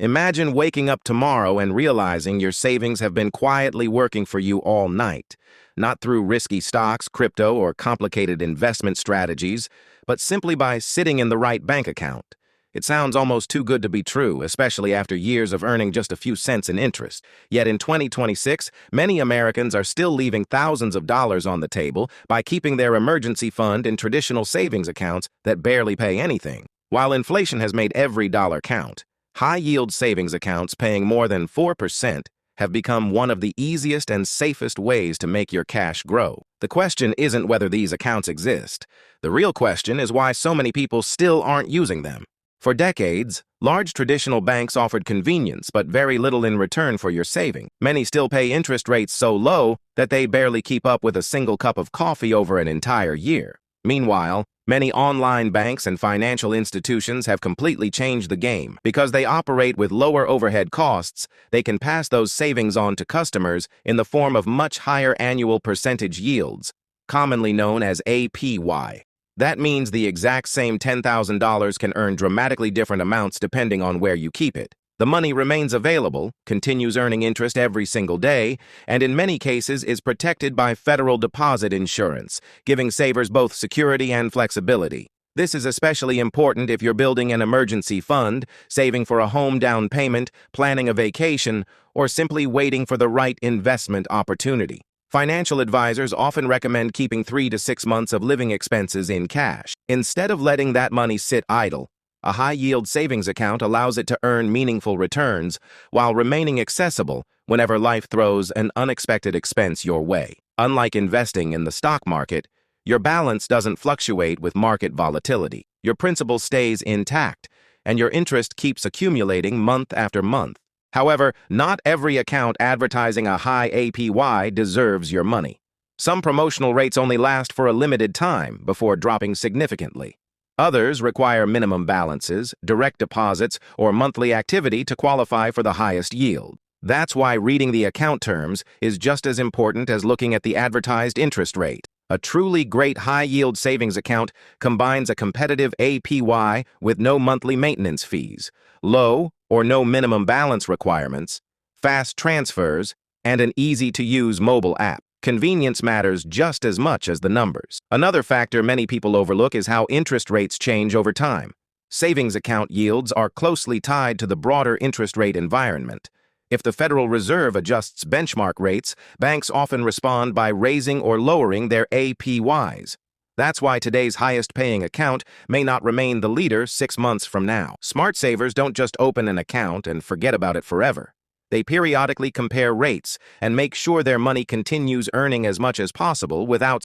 Imagine waking up tomorrow and realizing your savings have been quietly working for you all night, not through risky stocks, crypto, or complicated investment strategies, but simply by sitting in the right bank account. It sounds almost too good to be true, especially after years of earning just a few cents in interest. Yet in 2026, many Americans are still leaving thousands of dollars on the table by keeping their emergency fund in traditional savings accounts that barely pay anything. While inflation has made every dollar count, high-yield savings accounts paying more than 4% have become one of the easiest and safest ways to make your cash grow. The question isn't whether these accounts exist. The real question is why so many people still aren't using them. For decades, large traditional banks offered convenience but very little in return for your saving. Many still pay interest rates so low that they barely keep up with a single cup of coffee over an entire year. Meanwhile, many online banks and financial institutions have completely changed the game. Because they operate with lower overhead costs, they can pass those savings on to customers in the form of much higher annual percentage yields, commonly known as APY. That means the exact same $10,000 can earn dramatically different amounts depending on where you keep it. The money remains available, continues earning interest every single day, and in many cases is protected by federal deposit insurance, giving savers both security and flexibility. This is especially important if you're building an emergency fund, saving for a home down payment, planning a vacation, or simply waiting for the right investment opportunity. Financial advisors often recommend keeping 3 to 6 months of living expenses in cash. Instead of letting that money sit idle, a high-yield savings account allows it to earn meaningful returns while remaining accessible whenever life throws an unexpected expense your way. Unlike investing in the stock market, your balance doesn't fluctuate with market volatility. Your principal stays intact, and your interest keeps accumulating month after month. However, not every account advertising a high APY deserves your money. Some promotional rates only last for a limited time before dropping significantly. Others require minimum balances, direct deposits, or monthly activity to qualify for the highest yield. That's why reading the account terms is just as important as looking at the advertised interest rate. A truly great high-yield savings account combines a competitive APY with no monthly maintenance fees, low or no minimum balance requirements, fast transfers, and an easy-to-use mobile app. Convenience matters just as much as the numbers. Another factor many people overlook is how interest rates change over time. Savings account yields are closely tied to the broader interest rate environment. If the Federal Reserve adjusts benchmark rates, banks often respond by raising or lowering their APYs. That's why today's highest-paying account may not remain the leader 6 months from now. Smart savers don't just open an account and forget about it forever. They periodically compare rates and make sure their money continues earning as much as possible without